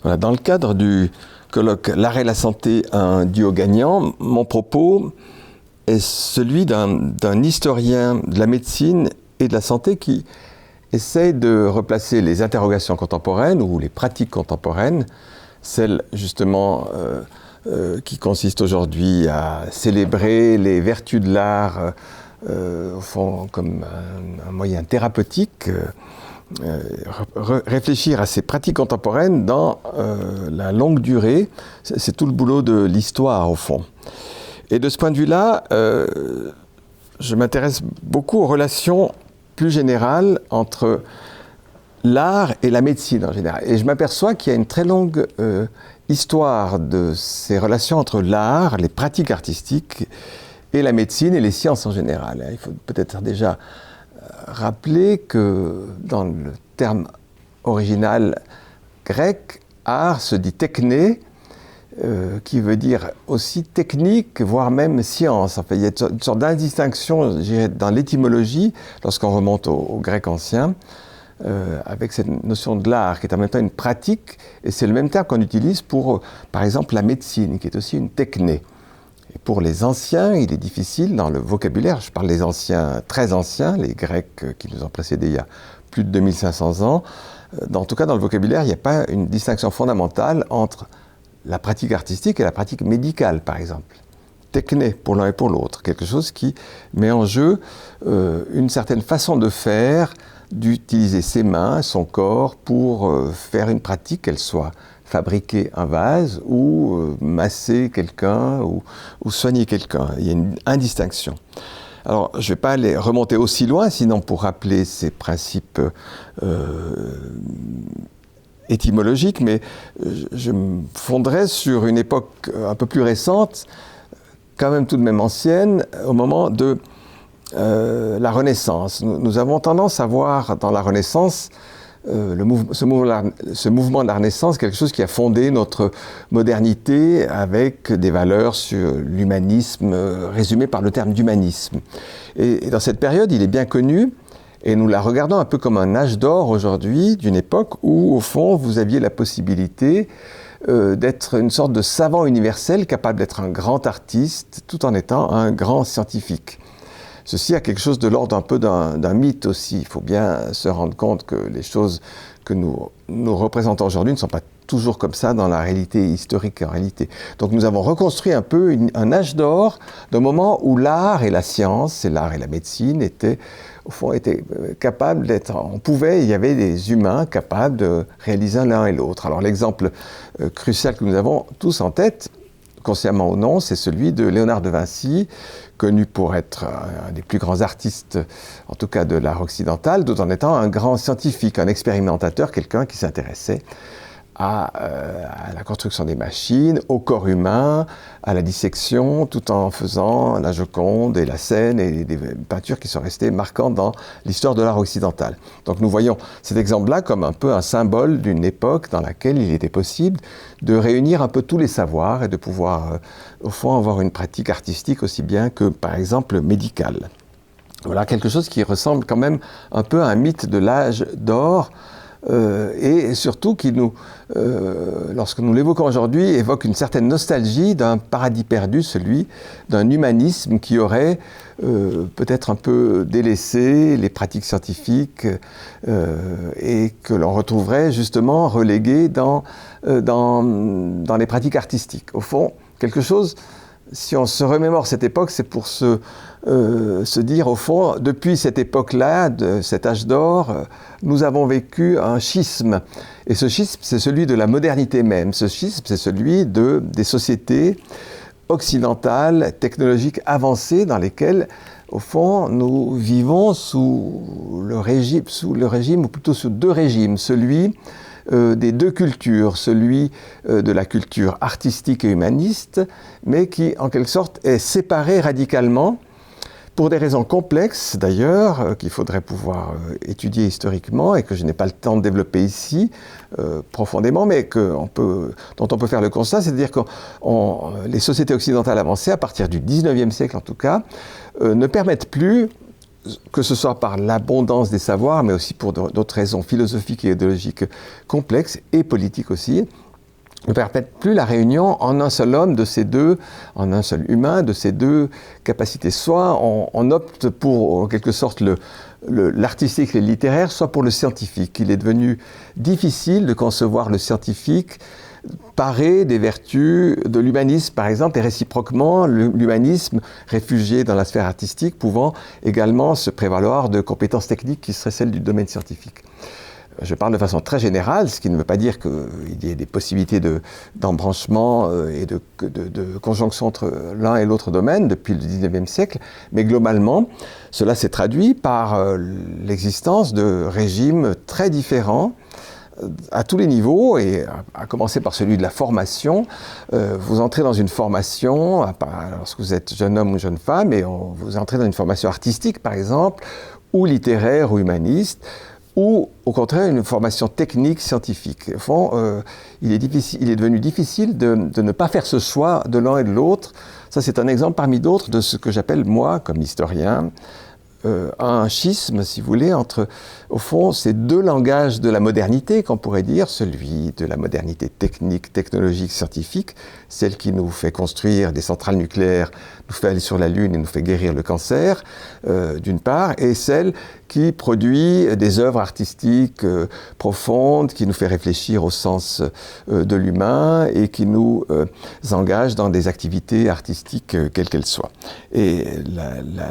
Voilà, dans le cadre du colloque L'art et la santé, un duo gagnant, mon propos est celui d'un historien de la médecine et de la santé qui essaye de replacer les interrogations contemporaines ou les pratiques contemporaines, celles justement qui consistent aujourd'hui à célébrer les vertus de l'art au fond comme un moyen thérapeutique, réfléchir à ces pratiques contemporaines dans la longue durée, c'est tout le boulot de l'histoire au fond. Et de ce point de vue-là, je m'intéresse beaucoup aux relations plus générales entre l'art et la médecine en général. Et je m'aperçois qu'il y a une très longue histoire de ces relations entre l'art, les pratiques artistiques et la médecine et les sciences en général. Il faut peut-être déjà rappeler que dans le terme original grec, art se dit techné, qui veut dire aussi technique, voire même science. Enfin, il y a une sorte d'indistinction dans l'étymologie, lorsqu'on remonte au grec ancien, avec cette notion de l'art, qui est en même temps une pratique, et c'est le même terme qu'on utilise pour, par exemple, la médecine, qui est aussi une techné. Et pour les anciens, il est difficile dans le vocabulaire, je parle des anciens, très anciens, les Grecs qui nous ont précédés il y a plus de 2500 ans, en tout cas dans le vocabulaire, il n'y a pas une distinction fondamentale entre la pratique artistique et la pratique médicale, par exemple. Techné pour l'un et pour l'autre, quelque chose qui met en jeu une certaine façon de faire, d'utiliser ses mains, son corps pour faire une pratique, qu'elle soit fabriquer un vase ou masser quelqu'un ou soigner quelqu'un. Il y a une indistinction. Alors, je ne vais pas aller remonter aussi loin, sinon pour rappeler ces principes étymologiques, mais je me fonderai sur une époque un peu plus récente, quand même tout de même ancienne, au moment de la Renaissance. Nous avons tendance à voir dans la Renaissance ce mouvement de la Renaissance, quelque chose qui a fondé notre modernité avec des valeurs sur l'humanisme, résumées par le terme d'humanisme. Et dans cette période, il est bien connu, et nous la regardons un peu comme un âge d'or aujourd'hui, d'une époque où, au fond, vous aviez la possibilité d'être une sorte de savant universel, capable d'être un grand artiste, tout en étant un grand scientifique. Ceci a quelque chose de l'ordre un peu d'un mythe aussi. Il faut bien se rendre compte que les choses que nous représentons aujourd'hui ne sont pas toujours comme ça dans la réalité historique en réalité. Donc nous avons reconstruit un peu un âge d'or d'un moment où l'art et la science, et l'art et la médecine étaient capables d'être... il y avait des humains capables de réaliser l'un et l'autre. Alors l'exemple crucial que nous avons tous en tête, consciemment ou non, c'est celui de Léonard de Vinci, connu pour être un des plus grands artistes, en tout cas de l'art occidental, tout en étant un grand scientifique, un expérimentateur, quelqu'un qui s'intéressait à la construction des machines, au corps humain, à la dissection, tout en faisant la Joconde et la Seine et des peintures qui sont restées marquantes dans l'histoire de l'art occidental. Donc nous voyons cet exemple-là comme un peu un symbole d'une époque dans laquelle il était possible de réunir un peu tous les savoirs et de pouvoir, au fond, avoir une pratique artistique aussi bien que, par exemple, médicale. Voilà quelque chose qui ressemble quand même un peu à un mythe de l'âge d'or, et surtout qui lorsque nous l'évoquons aujourd'hui, évoque une certaine nostalgie d'un paradis perdu, celui d'un humanisme qui aurait peut-être un peu délaissé les pratiques scientifiques et que l'on retrouverait justement relégué dans les pratiques artistiques. Au fond, quelque chose, si on se remémore cette époque, c'est pour se dire, au fond, depuis cette époque-là, de cet âge d'or, nous avons vécu un schisme. Et ce schisme, c'est celui de la modernité même. Ce schisme, c'est celui des sociétés occidentales, technologiques avancées, dans lesquelles, au fond, nous vivons sous le régime, ou plutôt sous deux régimes. Celui des deux cultures, celui de la culture artistique et humaniste, mais qui, en quelque sorte, est séparé radicalement, pour des raisons complexes d'ailleurs, qu'il faudrait pouvoir étudier historiquement et que je n'ai pas le temps de développer ici profondément, mais dont on peut faire le constat, c'est-à-dire que les sociétés occidentales avancées, à partir du 19e siècle en tout cas, ne permettent plus, que ce soit par l'abondance des savoirs, mais aussi pour d'autres raisons philosophiques et idéologiques complexes, et politiques aussi, ne permettent plus la réunion en un seul homme de ces deux, en un seul humain de ces deux capacités. Soit on opte pour, en quelque sorte, l'artistique et le littéraire, soit pour le scientifique. Il est devenu difficile de concevoir le scientifique paré des vertus de l'humanisme, par exemple, et réciproquement, l'humanisme réfugié dans la sphère artistique pouvant également se prévaloir de compétences techniques qui seraient celles du domaine scientifique. Je parle de façon très générale, ce qui ne veut pas dire qu'il y ait des possibilités d'embranchement et de conjonction entre l'un et l'autre domaine depuis le XIXe siècle, mais globalement, cela s'est traduit par l'existence de régimes très différents à tous les niveaux, et à commencer par celui de la formation. Vous entrez dans une formation, lorsque vous êtes jeune homme ou jeune femme, et vous entrez dans une formation artistique, par exemple, ou littéraire ou humaniste, ou au contraire une formation technique, scientifique. Au fond, il est devenu difficile de ne pas faire ce choix de l'un et de l'autre. Ça, c'est un exemple parmi d'autres de ce que j'appelle, moi, comme historien, un schisme, si vous voulez, entre, au fond, ces deux langages de la modernité, qu'on pourrait dire, celui de la modernité technique, technologique, scientifique, celle qui nous fait construire des centrales nucléaires, nous fait aller sur la Lune et nous fait guérir le cancer, d'une part, et celle qui produit des œuvres artistiques profondes, qui nous fait réfléchir au sens de l'humain et qui nous engage dans des activités artistiques quelles qu'elles soient. Et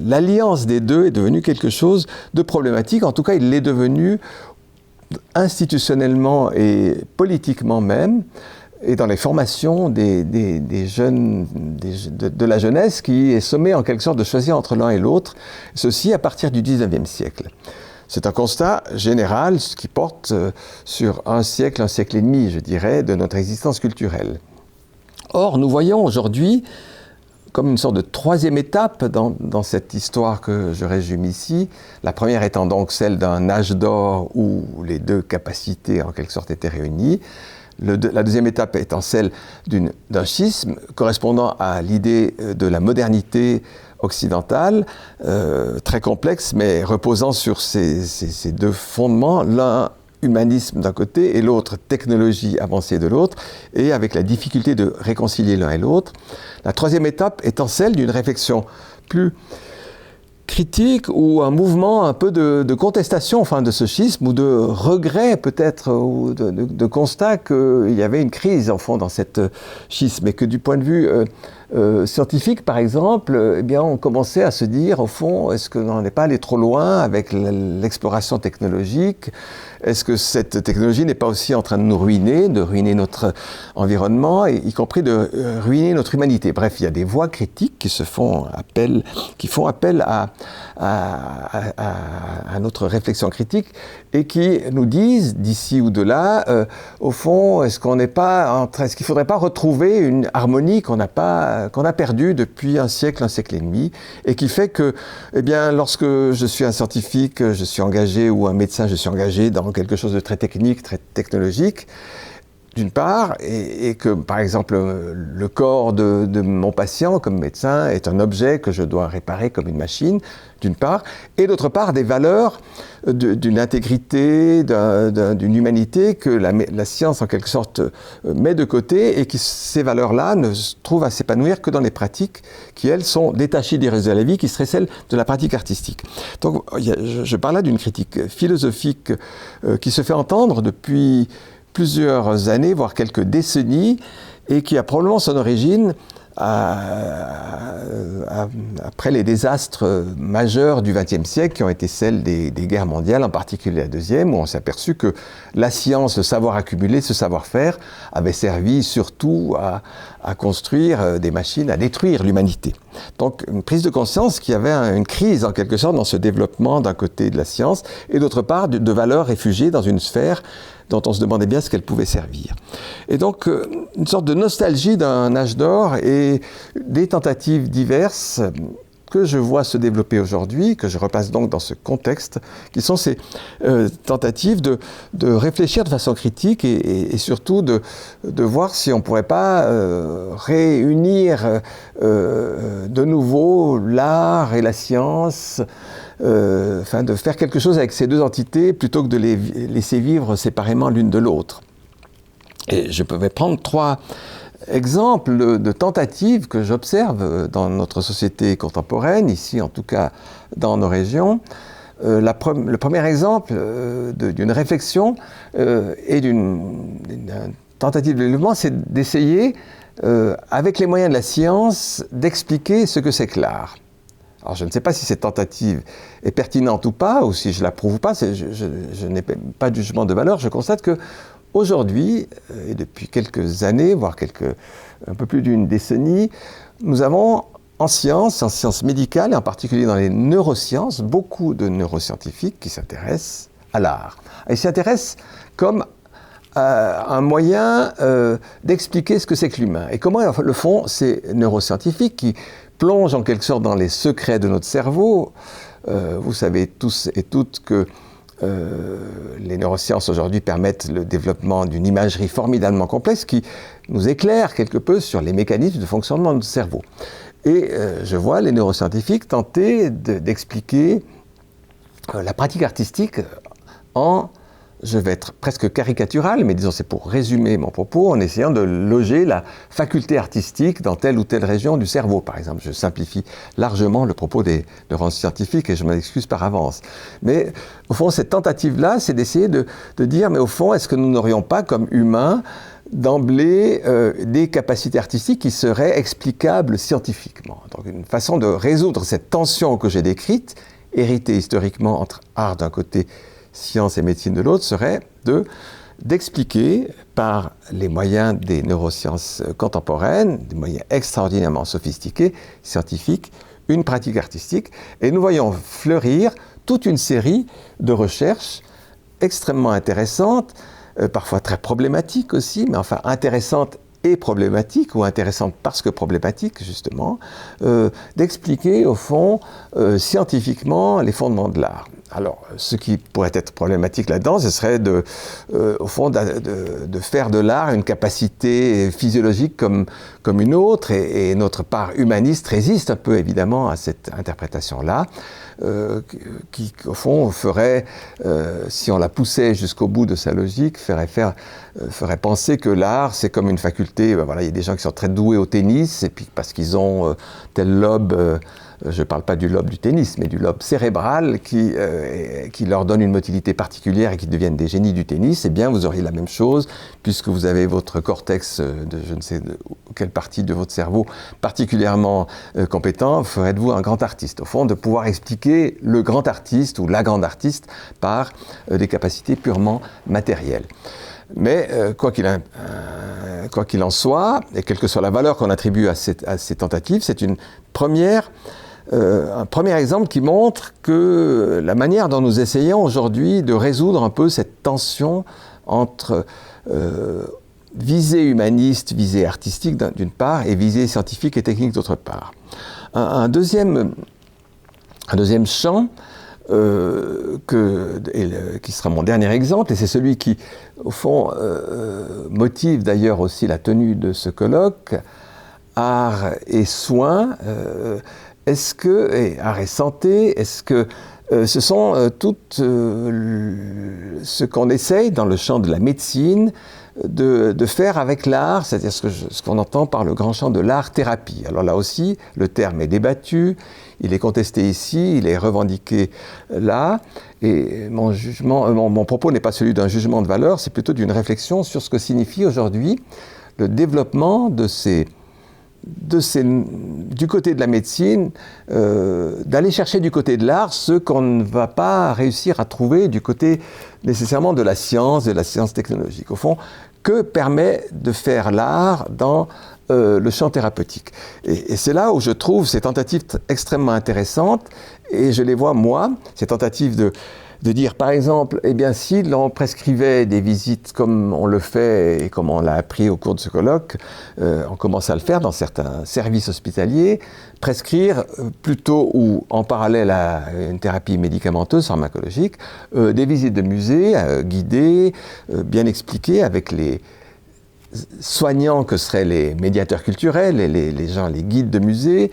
l'alliance des deux est devenue quelque chose de problématique. En tout cas, il l'est devenu institutionnellement et politiquement même, et dans les formations des jeunes, de la jeunesse qui est sommée en quelque sorte de choisir entre l'un et l'autre, ceci à partir du XIXe siècle. C'est un constat général qui porte sur un siècle et demi, je dirais, de notre existence culturelle. Or, nous voyons aujourd'hui comme une sorte de troisième étape dans cette histoire que je résume ici. La première étant donc celle d'un âge d'or où les deux capacités en quelque sorte étaient réunies. La deuxième étape étant celle d'un schisme correspondant à l'idée de la modernité occidentale, très complexe, mais reposant sur ces deux fondements, l'un humanisme d'un côté et l'autre technologie avancée de l'autre, et avec la difficulté de réconcilier l'un et l'autre. La troisième étape étant celle d'une réflexion plus critique ou un mouvement un peu de contestation enfin, de ce schisme ou de regret peut-être ou de constat qu'il y avait une crise en fond dans cette schisme et que du point de vue scientifique par exemple, eh bien, on commençait à se dire au fond est-ce qu'on n'est pas allé trop loin avec l'exploration technologique? Est-ce que cette technologie n'est pas aussi en train de nous ruiner, de ruiner notre environnement, y compris de ruiner notre humanité? Bref, il y a des voix critiques qui font appel à notre réflexion critique et qui nous disent, d'ici ou de là, au fond, est-ce qu'il ne faudrait pas retrouver une harmonie qu'on a perdue depuis un siècle et demi, et qui fait que, eh bien, lorsque je suis un scientifique, je suis engagé, ou un médecin, je suis engagé dans quelque chose de très technique, très technologique, d'une part, et que, par exemple, le corps de mon patient, comme médecin, est un objet que je dois réparer comme une machine, d'une part, et d'autre part, des valeurs d'une intégrité, d'une humanité que la science, en quelque sorte, met de côté, et qui, ces valeurs-là, ne se trouvent à s'épanouir que dans les pratiques qui, elles, sont détachées des restes de la vie, qui seraient celles de la pratique artistique. Donc, je parle là d'une critique philosophique qui se fait entendre depuis plusieurs années, voire quelques décennies, et qui a probablement son origine après les désastres majeurs du XXe siècle, qui ont été celles des guerres mondiales, en particulier la deuxième, où on s'est aperçu que la science, le savoir accumulé, ce savoir-faire, avait servi surtout à construire des machines, à détruire l'humanité. Donc une prise de conscience qu'il y avait une crise, en quelque sorte, dans ce développement d'un côté de la science, et d'autre part de valeurs réfugiées dans une sphère dont on se demandait bien ce qu'elle pouvait servir. Et donc, une sorte de nostalgie d'un âge d'or et des tentatives diverses que je vois se développer aujourd'hui, que je repasse donc dans ce contexte, qui sont ces tentatives de réfléchir de façon critique et surtout de voir si on ne pourrait pas réunir de nouveau l'art et la science, de faire quelque chose avec ces deux entités plutôt que de les laisser vivre séparément l'une de l'autre. Et je peux prendre 3 exemples de tentatives que j'observe dans notre société contemporaine, ici en tout cas dans nos régions. Le premier exemple d'une réflexion et d'une tentative de développement, c'est d'essayer, avec les moyens de la science, d'expliquer ce que c'est que l'art. Alors je ne sais pas si cette tentative est pertinente ou pas, ou si je l'approuve ou pas, je n'ai pas de jugement de valeur, je constate que aujourd'hui, et depuis quelques années, voire un peu plus d'une décennie, nous avons en sciences médicales, et en particulier dans les neurosciences, beaucoup de neuroscientifiques qui s'intéressent à l'art. Ils s'intéressent comme un moyen d'expliquer ce que c'est que l'humain. Et comment le font ces neuroscientifiques qui plongent en quelque sorte dans les secrets de notre cerveau. Vous savez tous et toutes que les neurosciences aujourd'hui permettent le développement d'une imagerie formidablement complexe qui nous éclaire quelque peu sur les mécanismes de fonctionnement de notre cerveau. Et je vois les neuroscientifiques tenter d'expliquer la pratique artistique en, je vais être presque caricatural, mais disons c'est pour résumer mon propos, en essayant de loger la faculté artistique dans telle ou telle région du cerveau, par exemple. Je simplifie largement le propos des neuroscientifiques et je m'en excuse par avance. Mais au fond, cette tentative-là, c'est d'essayer de dire, mais au fond, est-ce que nous n'aurions pas, comme humains, d'emblée des capacités artistiques qui seraient explicables scientifiquement. Donc une façon de résoudre cette tension que j'ai décrite, héritée historiquement entre art d'un côté, science et médecine de l'autre, serait d'expliquer par les moyens des neurosciences contemporaines, des moyens extraordinairement sophistiqués, scientifiques, une pratique artistique. Et nous voyons fleurir toute une série de recherches extrêmement intéressantes, parfois très problématiques aussi, mais enfin intéressantes et problématiques, ou intéressantes parce que problématiques, justement, d'expliquer, au fond, scientifiquement, les fondements de l'art. Alors, ce qui pourrait être problématique là-dedans, ce serait au fond, de faire de l'art une capacité physiologique comme une autre, et notre part humaniste résiste un peu, évidemment, à cette interprétation-là, qui, au fond, ferait, si on la poussait jusqu'au bout de sa logique, ferait penser que l'art, c'est comme une faculté. Voilà, il y a des gens qui sont très doués au tennis, et puis parce qu'ils ont tel lobe, je ne parle pas du lobe du tennis, mais du lobe cérébral qui leur donne une motilité particulière et qui deviennent des génies du tennis, eh bien vous auriez la même chose, puisque vous avez votre cortex de je ne sais quelle partie de votre cerveau particulièrement compétent, ferez-vous un grand artiste. Au fond, de pouvoir expliquer le grand artiste ou la grande artiste par des capacités purement matérielles. Mais quoi qu'il en soit, et quelle que soit la valeur qu'on attribue à ces tentatives, c'est un premier exemple qui montre que la manière dont nous essayons aujourd'hui de résoudre un peu cette tension entre visée humaniste, visée artistique d'une part, et visée scientifique et technique d'autre part. Un deuxième champ, qui sera mon dernier exemple, et c'est celui qui, au fond, motive d'ailleurs aussi la tenue de ce colloque, art et soins, et art et santé, est-ce que ce sont toutes ce qu'on essaye dans le champ de la médecine de faire avec l'art, c'est-à-dire ce qu'on entend par le grand champ de l'art-thérapie. Alors là aussi, le terme est débattu, il est contesté ici, il est revendiqué là, et mon propos n'est pas celui d'un jugement de valeur, c'est plutôt d'une réflexion sur ce que signifie aujourd'hui le développement du côté de la médecine, d'aller chercher du côté de l'art ce qu'on ne va pas réussir à trouver du côté nécessairement de la science technologique. Au fond, que permet de faire l'art dans le champ thérapeutique? Et c'est là où je trouve ces tentatives extrêmement intéressantes, et je les vois, moi, ces tentatives de dire, par exemple, eh bien, si l'on prescrivait des visites comme on le fait et comme on l'a appris au cours de ce colloque, on commence à le faire dans certains services hospitaliers, prescrire plutôt ou en parallèle à une thérapie médicamenteuse, pharmacologique, des visites de musées guidées, bien expliquées avec les soignants que seraient les médiateurs culturels, les guides de musée,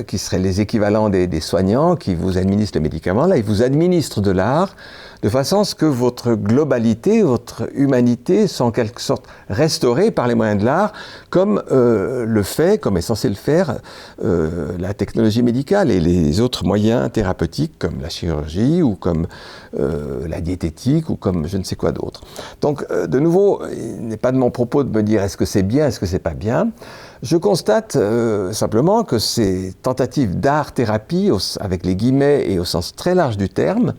qui seraient les équivalents des soignants qui vous administrent le médicament. Là, ils vous administrent de l'art de façon à ce que votre globalité, votre humanité soit en quelque sorte restaurée par les moyens de l'art, comme comme est censé le faire la technologie médicale et les autres moyens thérapeutiques, comme la chirurgie ou comme la diététique ou comme je ne sais quoi d'autre. Donc, de nouveau, il n'est pas de mon propos de me dire est-ce que c'est bien, est-ce que c'est pas bien. Je constate simplement que ces tentatives d'art-thérapie, avec les guillemets et au sens très large du terme,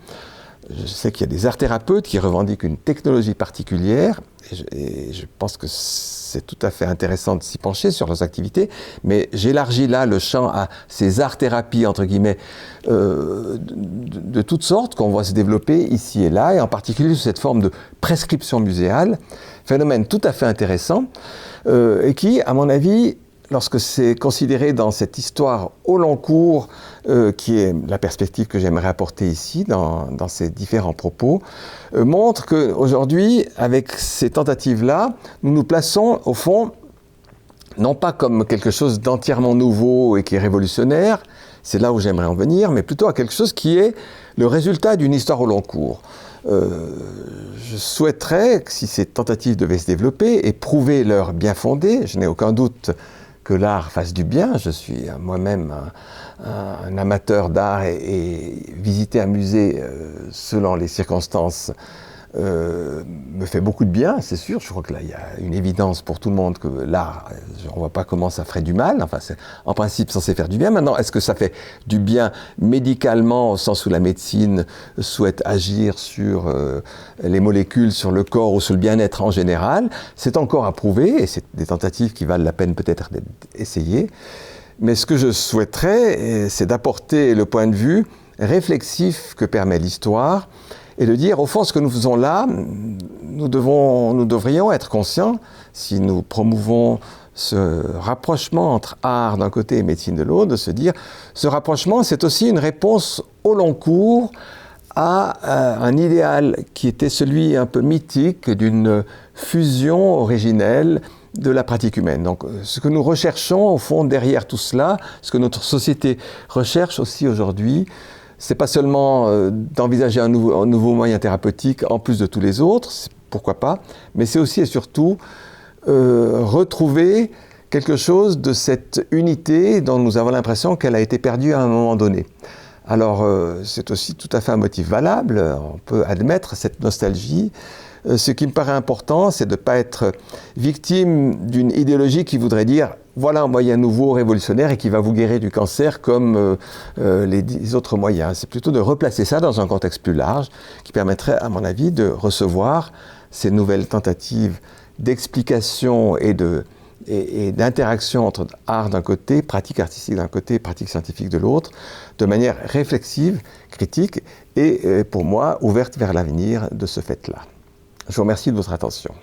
je sais qu'il y a des art-thérapeutes qui revendiquent une technologie particulière, et je pense que c'est tout à fait intéressant de s'y pencher sur leurs activités, mais j'élargis là le champ à ces art-thérapies, entre guillemets, de toutes sortes, qu'on voit se développer ici et là, et en particulier sous cette forme de prescription muséale, phénomène tout à fait intéressant, et qui, à mon avis, lorsque c'est considéré dans cette histoire au long cours, qui est la perspective que j'aimerais apporter ici, dans ces différents propos, montre qu'aujourd'hui, avec ces tentatives-là, nous nous plaçons, au fond, non pas comme quelque chose d'entièrement nouveau et qui est révolutionnaire, c'est là où j'aimerais en venir, mais plutôt à quelque chose qui est le résultat d'une histoire au long cours. Je souhaiterais que si ces tentatives devaient se développer et prouver leur bien fondé, je n'ai aucun doute que l'art fasse du bien. Je suis moi-même un amateur d'art et visiter un musée selon les circonstances me fait beaucoup de bien, c'est sûr. Je crois que là, il y a une évidence pour tout le monde que l'art, on ne voit pas comment ça ferait du mal. Enfin, c'est en principe censé faire du bien. Maintenant, est-ce que ça fait du bien médicalement, au sens où la médecine souhaite agir sur les molécules, sur le corps ou sur le bien-être en général? C'est encore à prouver, et c'est des tentatives qui valent la peine peut-être d'être essayées. Mais ce que je souhaiterais, c'est d'apporter le point de vue réflexif que permet l'histoire, et de dire, au fond, ce que nous faisons là, nous devrions être conscients, si nous promouvons ce rapprochement entre art d'un côté et médecine de l'autre, de se dire, ce rapprochement, c'est aussi une réponse au long cours à un idéal qui était celui un peu mythique d'une fusion originelle de la pratique humaine. Donc, ce que nous recherchons, au fond, derrière tout cela, ce que notre société recherche aussi aujourd'hui, c'est pas seulement d'envisager un nouveau moyen thérapeutique en plus de tous les autres, pourquoi pas, mais c'est aussi et surtout retrouver quelque chose de cette unité dont nous avons l'impression qu'elle a été perdue à un moment donné. Alors, c'est aussi tout à fait un motif valable, on peut admettre cette nostalgie. Ce qui me paraît important, c'est de ne pas être victime d'une idéologie qui voudrait dire voilà un moyen nouveau, révolutionnaire et qui va vous guérir du cancer comme les autres moyens. C'est plutôt de replacer ça dans un contexte plus large qui permettrait, à mon avis, de recevoir ces nouvelles tentatives d'explication et d'interaction entre art d'un côté, pratique artistique d'un côté, pratique scientifique de l'autre, de manière réflexive, critique et, pour moi, ouverte vers l'avenir de ce fait-là. Je vous remercie de votre attention.